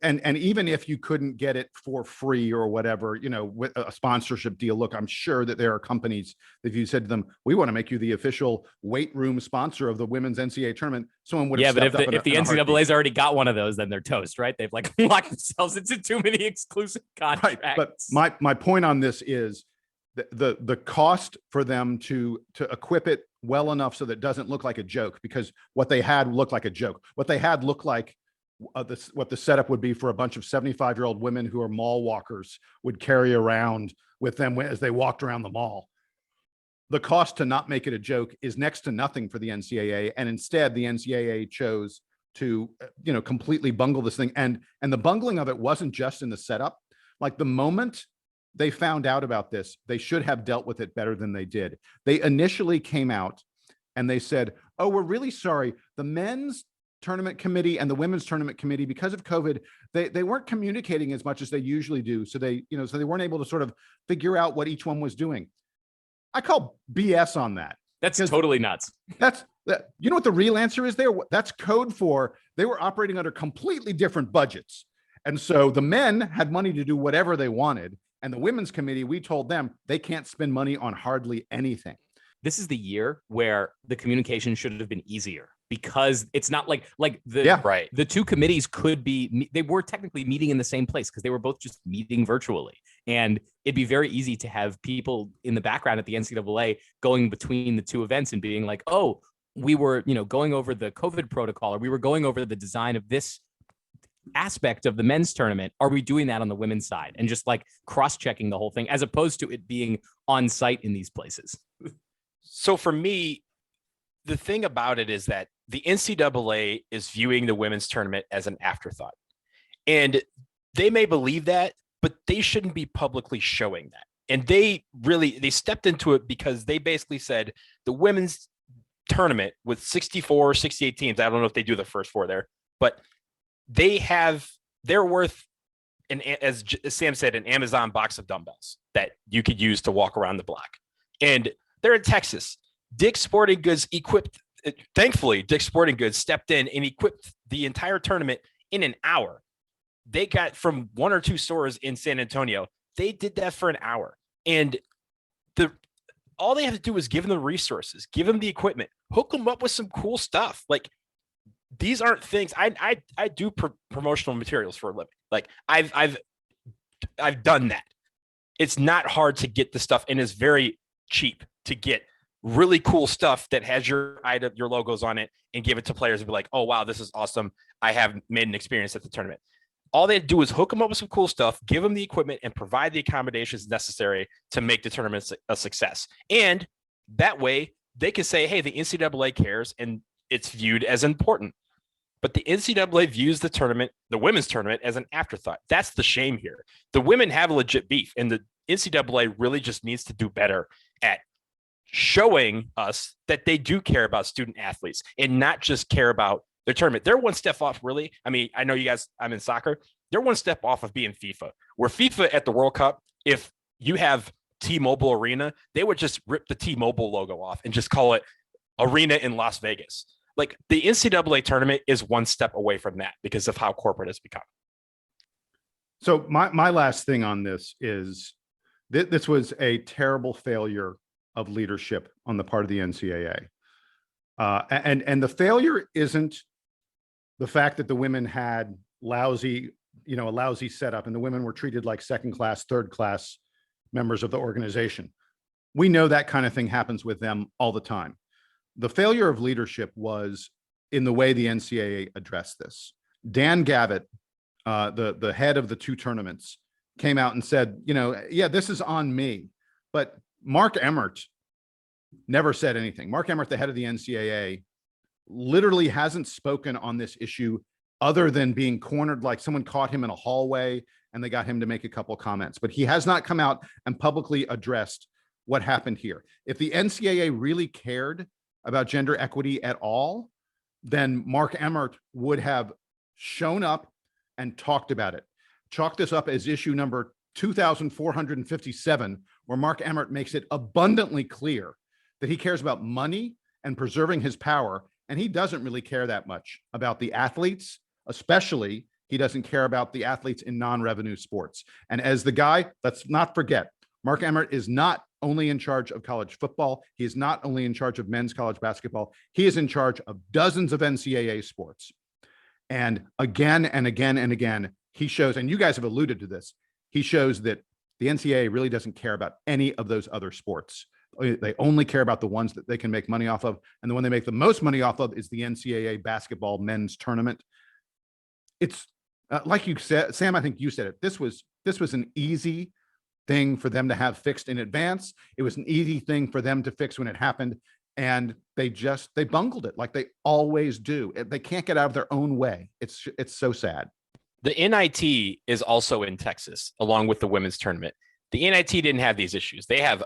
S1: and even if you couldn't get it for free or whatever, with a sponsorship deal, look, I'm sure that there are companies that if you said to them, we want to make you the official weight room sponsor of the women's NCAA tournament, someone would have. Yeah,
S3: but if the NCAA's already got one of those, then they're toast, right? They've like locked themselves into too many exclusive contracts.
S1: Right. But my point on this is the cost for them to equip it well enough so that it doesn't look like a joke, because what they had looked like a joke. What they had looked like what the setup would be for a bunch of 75-year-old women who are mall walkers would carry around with them as they walked around the mall. The cost to not make it a joke is next to nothing for the NCAA, and instead the NCAA chose to completely bungle this thing. And the bungling of it wasn't just in the setup. Like, the moment they found out about this, they should have dealt with it better than they did. They initially came out and they said, oh, we're really sorry. The men's tournament committee and the women's tournament committee, because of COVID, they weren't communicating as much as they usually do. So they weren't able to sort of figure out what each one was doing. I call BS on that.
S3: That's totally nuts.
S1: You know what the real answer is there? That's code for they were operating under completely different budgets. And so the men had money to do whatever they wanted. And the women's committee, we told them they can't spend money on hardly anything.
S3: This is the year where the communication should have been easier, because it's not like the two committees they were technically meeting in the same place because they were both just meeting virtually. And it'd be very easy to have people in the background at the NCAA going between the two events and being like, oh, we were, going over the COVID protocol, or we were going over the design of this aspect of the men's tournament. Are we doing that on the women's side? And just like cross-checking the whole thing, as opposed to it being on site in these places.
S2: So for me, the thing about it is that the NCAA is viewing the women's tournament as an afterthought. And they may believe that, but they shouldn't be publicly showing that. And they stepped into it because they basically said the women's tournament with 64 or 68 teams, I don't know if they do the first four there, but they're worth, as Sam said, an Amazon box of dumbbells that you could use to walk around the block. And they're in Texas. Thankfully, Dick's Sporting Goods stepped in and equipped the entire tournament in an hour. They got from one or two stores in San Antonio. They did that for an hour. And all they have to do is give them the resources, give them the equipment, hook them up with some cool stuff. Like, these aren't things I do promotional materials for a living. Like I've done that. It's not hard to get the stuff, and it's very cheap to get really cool stuff that has your logos on it and give it to players and be like, oh, wow, this is awesome. I have made an experience at the tournament. All they do is hook them up with some cool stuff, give them the equipment, and provide the accommodations necessary to make the tournament a success. And that way they can say, hey, the NCAA cares and it's viewed as important. But the NCAA views the women's tournament, as an afterthought. That's the shame here. The women have a legit beef, and the NCAA really just needs to do better at showing us that they do care about student athletes and not just care about their tournament. They're one step off, really. I mean, I know you guys, I'm in soccer. They're one step off of being FIFA. Where FIFA at the World Cup, if you have T-Mobile Arena, they would just rip the T-Mobile logo off and just call it Arena in Las Vegas. Like, the NCAA tournament is one step away from that because of how corporate it's become.
S1: So my last thing on this is this was a terrible failure of leadership on the part of the NCAA. And the failure isn't the fact that the women had a lousy setup and the women were treated like second class, third class members of the organization. We know that kind of thing happens with them all the time. The failure of leadership was in the way the NCAA addressed this. Dan Gavitt, the head of the two tournaments, came out and said, yeah, this is on me. But Mark Emmert never said anything. Mark Emmert, the head of the NCAA, literally hasn't spoken on this issue other than being cornered, like someone caught him in a hallway and they got him to make a couple comments. But he has not come out and publicly addressed what happened here. If the NCAA really cared about gender equity at all, then Mark Emmert would have shown up and talked about it. Chalk this up as issue number 2457, where Mark Emmert makes it abundantly clear that he cares about money and preserving his power, and he doesn't really care that much about the athletes. Especially, he doesn't care about the athletes in non-revenue sports. And as the guy, let's not forget, Mark Emmert is not only in charge of college football. He is not only in charge of men's college basketball. He is in charge of dozens of NCAA sports. And again and again and again, he shows, and you guys have alluded to this, he shows that the NCAA really doesn't care about any of those other sports. They only care about the ones that they can make money off of. And the one they make the most money off of is the NCAA basketball men's tournament. It's like you said, Sam, I think you said it. This was an easy thing for them to have fixed in advance. It was an easy thing for them to fix when it happened. And they bungled it like they always do. They can't get out of their own way. It's so sad.
S2: The NIT is also in Texas, along with the women's tournament. The NIT didn't have these issues. They have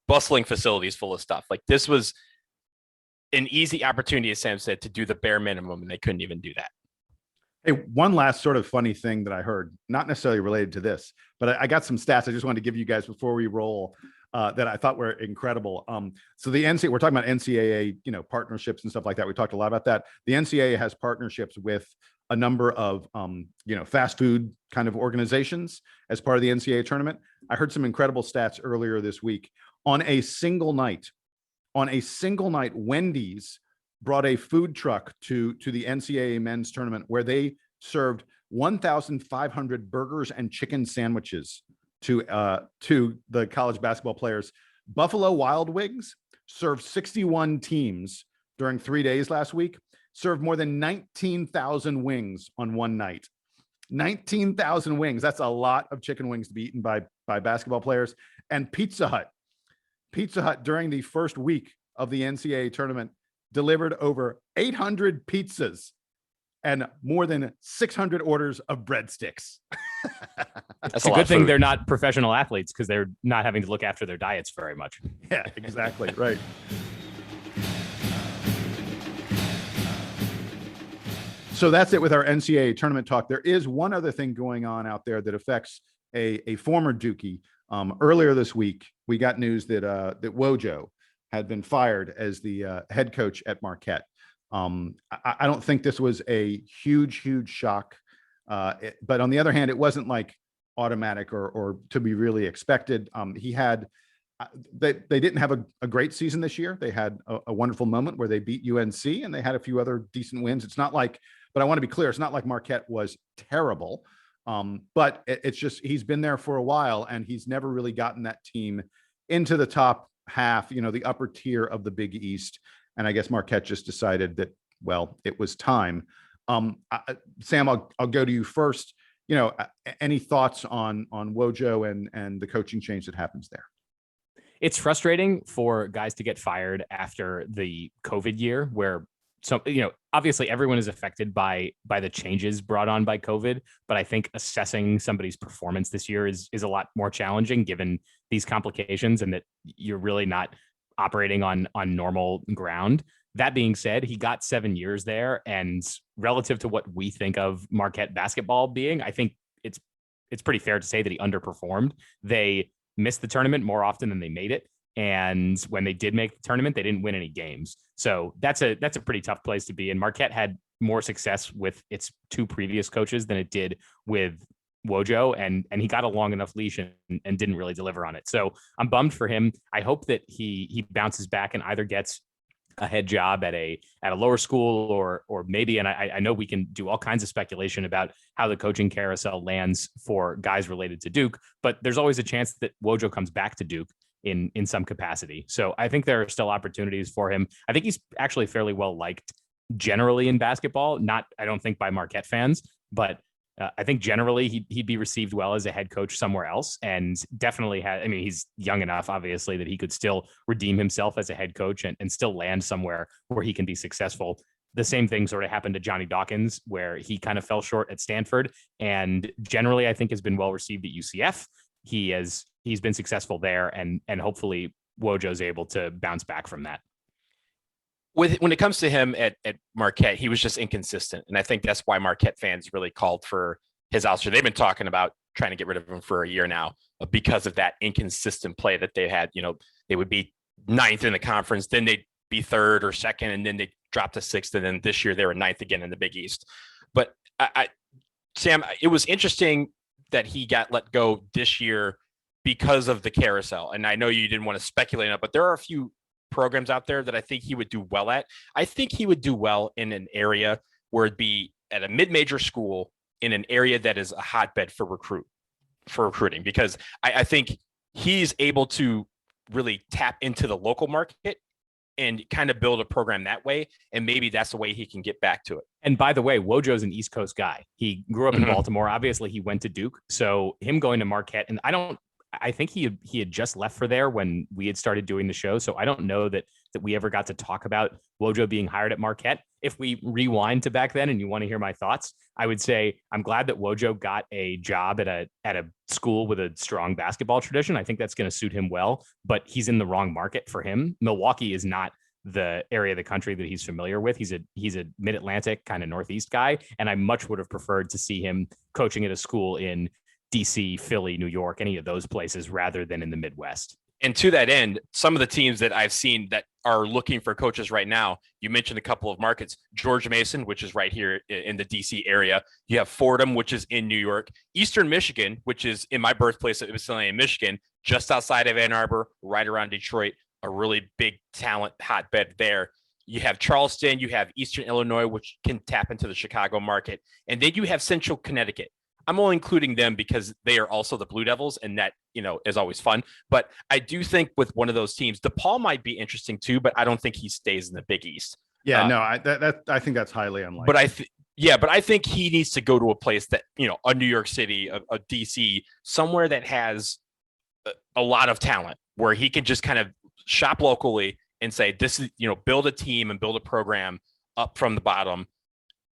S2: bustling facilities full of stuff. Like this was an easy opportunity, as Sam said, to do the bare minimum, and they couldn't even do that.
S1: Hey, one last sort of funny thing that I heard, not necessarily related to this, but I got some stats I just wanted to give you guys before we roll that I thought were incredible. So the NCAA, we're talking about NCAA, partnerships and stuff like that. We talked a lot about that. The NCAA has partnerships with a number of, fast food kind of organizations as part of the NCAA tournament. I heard some incredible stats earlier this week. On a single night, Wendy's brought a food truck to the NCAA men's tournament where they served 1,500 burgers and chicken sandwiches to the college basketball players. Buffalo Wild Wings served 61 teams during 3 days last week, served more than 19,000 wings on one night. 19,000 wings. That's a lot of chicken wings to be eaten by basketball players. And Pizza Hut during the first week of the NCAA tournament delivered over 800 pizzas and more than 600 orders of breadsticks.
S3: It's a good thing they're not professional athletes because they're not having to look after their diets very much.
S1: Yeah, exactly. Right. So that's it with our NCAA tournament talk. There is one other thing going on out there that affects a former Dookie. Earlier this week, we got news that Wojo had been fired as the head coach at Marquette. I don't think this was a huge shock, but on the other hand, it wasn't like automatic or to be really expected. They didn't have a great season this year. They had a wonderful moment where they beat UNC and they had a few other decent wins. It's not like, but I want to be clear, it's not like Marquette was terrible. But it's just, he's been there for a while and he's never really gotten that team into the top half, the upper tier of the Big East. And I guess Marquette just decided that, well, it was time. Sam, I'll go to you first. Any thoughts on Wojo and the coaching change that happens there?
S3: It's frustrating for guys to get fired after the COVID year where obviously everyone is affected by the changes brought on by COVID, but I think assessing somebody's performance this year is a lot more challenging given these complications and that you're really not operating on normal ground. That being said, he got 7 years there, and relative to what we think of Marquette basketball being, I think it's pretty fair to say that he underperformed. They missed the tournament more often than they made it. And when they did make the tournament, they didn't win any games. So that's a pretty tough place to be. And Marquette had more success with its two previous coaches than it did with Wojo. And he got a long enough leash and didn't really deliver on it. So I'm bummed for him. I hope that he bounces back and either gets a head job at a lower school or maybe, and I know we can do all kinds of speculation about how the coaching carousel lands for guys related to Duke, but there's always a chance that Wojo comes back to Duke in some capacity. So I think there are still opportunities for him. I think he's actually fairly well liked generally in basketball, I don't think by Marquette fans, but I think generally he'd be received well as a head coach somewhere else, and definitely he's young enough, obviously, that he could still redeem himself as a head coach and still land somewhere where he can be successful. The same thing sort of happened to Johnny Dawkins, where he kind of fell short at Stanford, and generally I think has been well received at UCF. He's been successful there, and hopefully Wojo's able to bounce back from that.
S2: When it comes to him at Marquette, he was just inconsistent. And I think that's why Marquette fans really called for his ouster. They've been talking about trying to get rid of him for a year now because of that inconsistent play that they had. They would be ninth in the conference, then they'd be third or second, and then they dropped to sixth. And then this year they were ninth again in the Big East. But Sam, it was interesting that he got let go this year because of the carousel. And I know you didn't want to speculate on it, but there are a few programs out there that I think he would do well at. I think he would do well in an area where it'd be at a mid-major school in an area that is a hotbed for recruiting, because I think he's able to really tap into the local market and kind of build a program that way. And maybe that's the way he can get back to it.
S3: And by the way, Wojo's an East Coast guy. He grew up in Baltimore. Obviously he went to Duke. So him going to Marquette, and I think he had just left for there when we had started doing the show. So I don't know that that we ever got to talk about Wojo being hired at Marquette. If we rewind to back then and you want to hear my thoughts, I would say I'm glad that Wojo got a job at a school with a strong basketball tradition. I think that's going to suit him well, but he's in the wrong market for him. Milwaukee is not the area of the country that he's familiar with. He's a mid-Atlantic kind of Northeast guy, and I much would have preferred to see him coaching at a school in DC, Philly, New York, any of those places rather than in the Midwest.
S2: And to that end, some of the teams that I've seen that are looking for coaches right now, you mentioned a couple of markets, George Mason, which is right here in the DC area. You have Fordham, which is in New York, Eastern Michigan, which is in my birthplace of Ypsilanti, Michigan, just outside of Ann Arbor, right around Detroit, a really big talent hotbed there. You have Charleston, you have Eastern Illinois, which can tap into the Chicago market. And then you have Central Connecticut. I'm only including them because they are also the Blue Devils, and that, is always fun. But I do think with one of those teams, DePaul might be interesting too, but I don't think he stays in the Big East.
S1: Yeah, no, I think that's highly unlikely.
S2: But I think he needs to go to a place that, a New York City, a DC, somewhere that has a lot of talent where he can just kind of shop locally and say, this is, build a team and build a program up from the bottom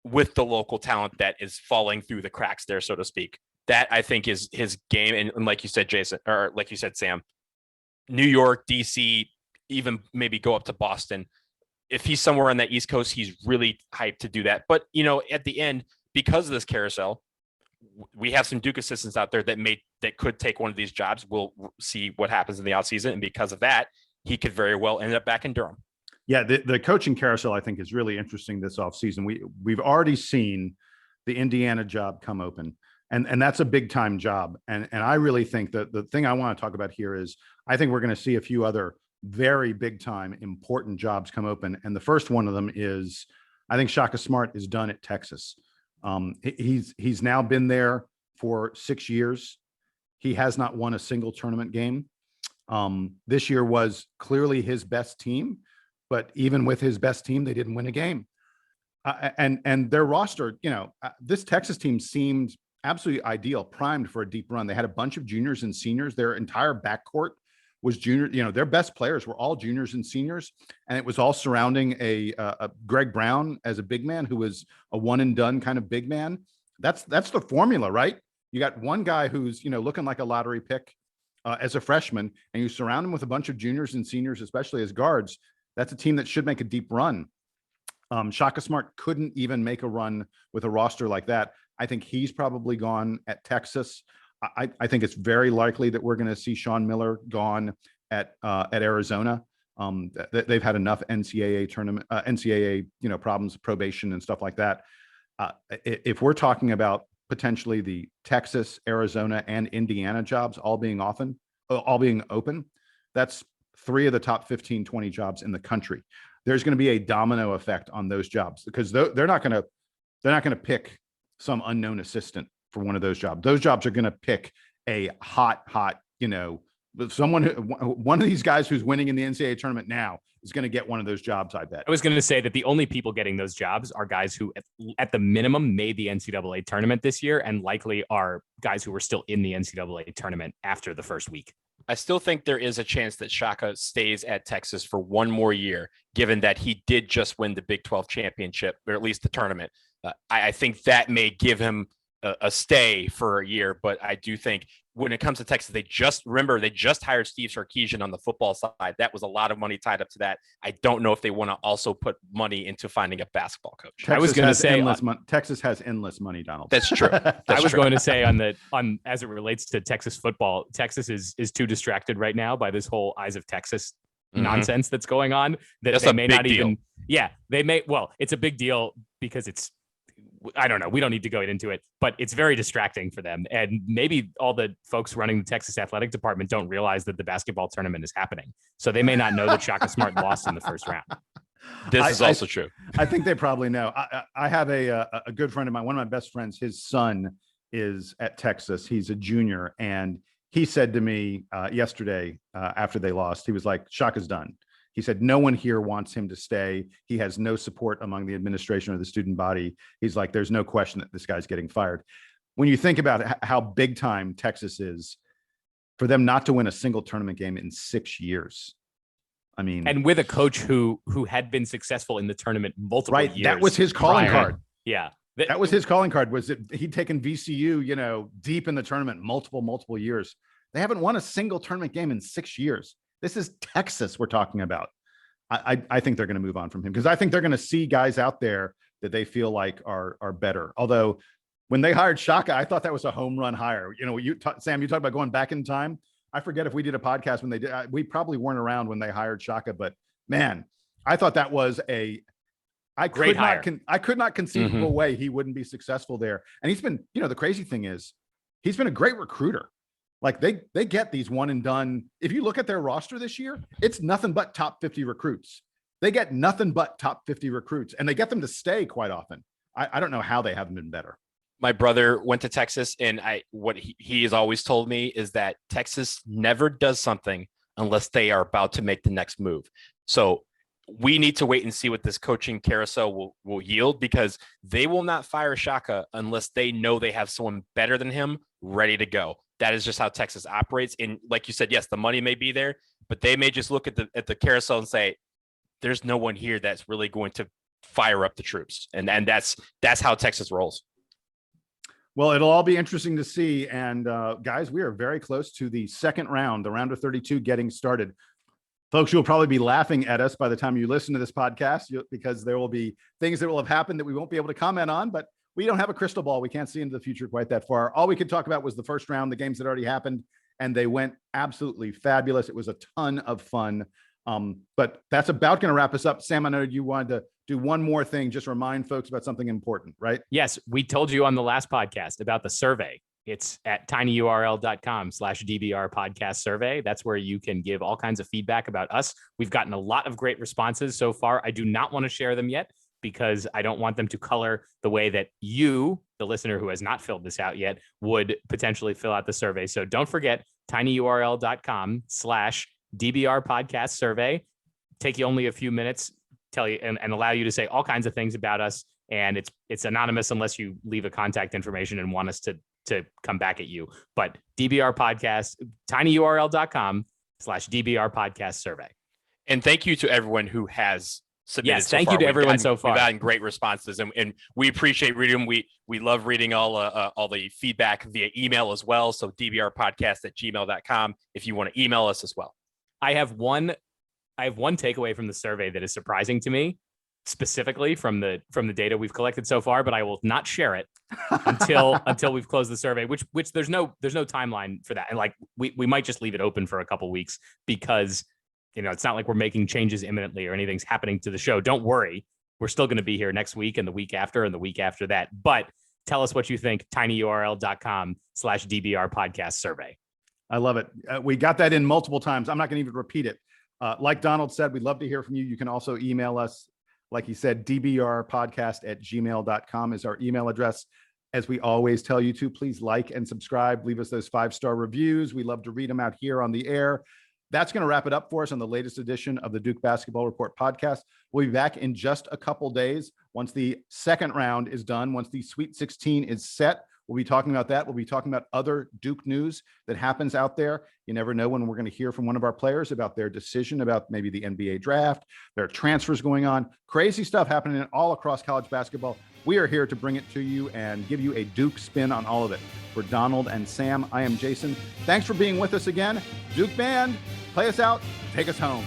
S2: with the local talent that is falling through the cracks there, so to speak. That I think is his game. And like you said, Jason, or like you said, Sam, New York, DC, even maybe go up to Boston. If he's somewhere on that East Coast, he's really hyped to do that. But, at the end, because of this carousel, we have some Duke assistants out there that could take one of these jobs. We'll see what happens in the offseason. And because of that, he could very well end up back in Durham.
S1: Yeah, the coaching carousel, I think, is really interesting this offseason. We've already seen the Indiana job come open, and that's a big time job. And I really think that the thing I want to talk about here is I think we're going to see a few other very big time important jobs come open. And the first one of them is, I think Shaka Smart is done at Texas. He's now been there for 6 years. He has not won a single tournament game. This year was clearly his best team. But even with his best team, they didn't win a game. And their roster, this Texas team seemed absolutely ideal, primed for a deep run. They had a bunch of juniors and seniors. Their entire backcourt was junior. Their best players were all juniors and seniors. And it was all surrounding a Greg Brown as a big man who was a one and done kind of big man. That's the formula, right? You got one guy who's, looking like a lottery pick as a freshman, and you surround him with a bunch of juniors and seniors, especially as guards. That's a team that should make a deep run. Shaka Smart couldn't even make a run with a roster like that. I think he's probably gone at Texas. I think it's very likely that we're going to see Sean Miller gone at Arizona. They've had enough NCAA tournament, NCAA, problems, probation and stuff like that. If we're talking about potentially the Texas, Arizona, and Indiana jobs all being open, that's 3 of the top 15, 20 jobs in the country. There's going to be a domino effect on those jobs because they're not going to pick some unknown assistant for one of those jobs. Those jobs are going to pick a hot, one of these guys who's winning in the NCAA tournament now is going to get one of those jobs, I bet.
S3: I was going to say that the only people getting those jobs are guys who at the minimum made the NCAA tournament this year and likely are guys who were still in the NCAA tournament after the first week.
S2: I still think there is a chance that Shaka stays at Texas for one more year, given that he did just win the Big 12 championship, or at least the tournament. I think that may give him a stay for a year, but I do think when it comes to Texas, they just hired Steve Sarkisian on the football side. That was a lot of money tied up to that. I don't know if they want to also put money into finding a basketball coach.
S1: Texas, I was going to say Texas has endless money, Donald.
S2: That's true.
S3: I was going to say on as it relates to Texas football, Texas is too distracted right now by this whole Eyes of Texas nonsense that's going on that
S2: that's
S3: they may not
S2: deal.
S3: even. Yeah, they may. Well, it's a big deal because it's. I don't know. We don't need to go into it, but it's very distracting for them. And maybe all the folks running the Texas athletic department don't realize that the basketball tournament is happening. So they may not know that Shaka Smart lost in the first round.
S2: This is also true.
S1: I think they probably know. I have a good friend of mine, one of my best friends, his son is at Texas. He's a junior. And he said to me yesterday after they lost, he was like, Shaka's done. He said, no one here wants him to stay. He has no support among the administration or the student body. He's like, there's no question that this guy's getting fired. When you think about how big time Texas is, for them not to win a single tournament game in 6 years, I mean,
S3: and with a coach who had been successful in the tournament multiple
S1: right.
S3: years.
S1: That was his calling
S3: prior.
S1: card.
S3: Yeah.
S1: That was his calling card, was that he'd taken VCU, you know, deep in the tournament, multiple years. They haven't won a single tournament game in 6 years. This is Texas we're talking about. I think they're going to move on from him because I think they're going to see guys out there that they feel like are better. Although when they hired Shaka, I thought that was a home run hire. You know, Sam, you talked about going back in time. I forget if we did a podcast when they did. We probably weren't around when they hired Shaka, but man, I thought that was I could not conceive of a way he wouldn't be successful there. And he's been, you know, the crazy thing is he's been a great recruiter. Like they get these one and done. If you look at their roster this year, it's nothing but top 50 recruits. They get nothing but top 50 recruits, and they get them to stay quite often. I don't know how they haven't been better.
S2: My brother went to Texas, and what he has always told me is that Texas never does something unless they are about to make the next move. So we need to wait and see what this coaching carousel will yield, because they will not fire Shaka unless they know they have someone better than him ready to go. That is just how Texas operates. And like you said, yes, the money may be there, but they may just look at the carousel and say, there's no one here that's really going to fire up the troops. And that's how Texas rolls.
S1: Well, it'll all be interesting to see. And guys, we are very close to the second round, the round of 32 getting started. Folks, you'll probably be laughing at us by the time you listen to this podcast, because there will be things that will have happened that we won't be able to comment on, but we don't have a crystal ball. We can't see into the future quite that far. All we could talk about was the first round, the games that already happened, and they went absolutely fabulous. It was a ton of fun. But that's about going to wrap us up. Sam, I know you wanted to do one more thing, just remind folks about something important, right?
S3: Yes, we told you on the last podcast about the survey. It's at tinyurl.com/DBR podcast survey. That's where you can give all kinds of feedback about us. We've gotten a lot of great responses so far. I do not want to share them yet because I don't want them to color the way that you, the listener who has not filled this out yet, would potentially fill out the survey. So don't forget tinyurl.com/DBR podcast survey. Take you only a few minutes, tell you and allow you to say all kinds of things about us. And it's anonymous unless you leave a contact information and want us to come back at you. But DBR podcast, tinyurl.com/DBR podcast survey.
S2: And thank you to everyone who has submitted.
S3: Yes, thank you to everyone so far.
S2: We've gotten great responses, and we appreciate reading them. We love reading all the feedback via email as well. So dbrpodcast@gmail.com if you want to email us as well.
S3: I have one takeaway from the survey that is surprising to me, specifically from the data we've collected so far, but I will not share it until we've closed the survey, which there's no timeline for that. And like we might just leave it open for a couple weeks because, you know, it's not like we're making changes imminently or anything's happening to the show. Don't worry. We're still going to be here next week and the week after and the week after that. But tell us what you think. tinyurl.com/DBR podcast survey.
S1: I love it. We got that in multiple times. I'm not going to even repeat it. Like Donald said, we'd love to hear from you. You can also email us. Like he said, dbrpodcast@gmail.com is our email address. As we always tell you to, please like and subscribe. Leave us those 5-star reviews. We love to read them out here on the air. That's going to wrap it up for us on the latest edition of the Duke Basketball Report podcast. We'll be back in just a couple days once the second round is done, once the Sweet 16 is set. We'll be talking about that. We'll be talking about other Duke news that happens out there. You never know when we're going to hear from one of our players about their decision about maybe the NBA draft, their transfers going on, crazy stuff happening all across college basketball. We are here to bring it to you and give you a Duke spin on all of it. For Donald and Sam, I am Jason. Thanks for being with us again. Duke Band, play us out, take us home.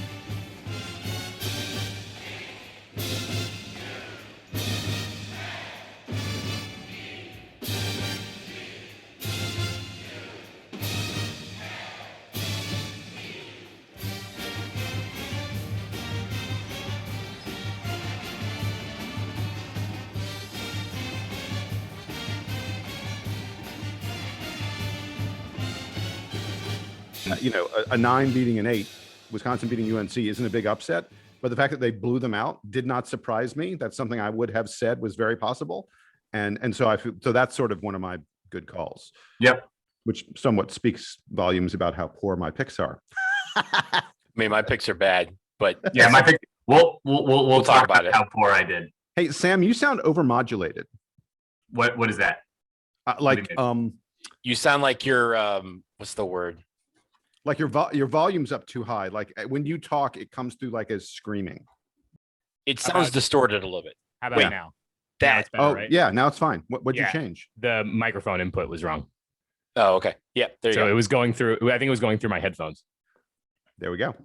S1: You know, a 9 beating an 8, Wisconsin beating UNC isn't a big upset, but the fact that they blew them out did not surprise me. That's something I would have said was very possible. And so so that's sort of one of my good calls.
S4: Yep.
S1: Which somewhat speaks volumes about how poor my picks are.
S2: I mean, my picks are bad, but
S4: Yeah, my pick. We'll
S2: talk about it.
S4: How poor I did.
S1: Hey, Sam, you sound overmodulated.
S4: What is that?
S1: Like,
S2: you sound like you're what's the word?
S1: Like your volume's up too high. Like when you talk, it comes through like as screaming.
S2: It
S3: How
S2: sounds
S3: about-
S2: distorted a little bit.
S3: How about
S2: Wait,
S3: now? Now
S2: That
S3: it's better,
S1: Oh
S3: right?
S1: yeah, now it's fine. What'd you
S3: Yeah.
S1: change?
S3: The microphone input was wrong.
S2: oh, okay. Yeah, there you
S3: So
S2: go.
S3: it was going through, I think it was going through my headphones.
S1: There we go.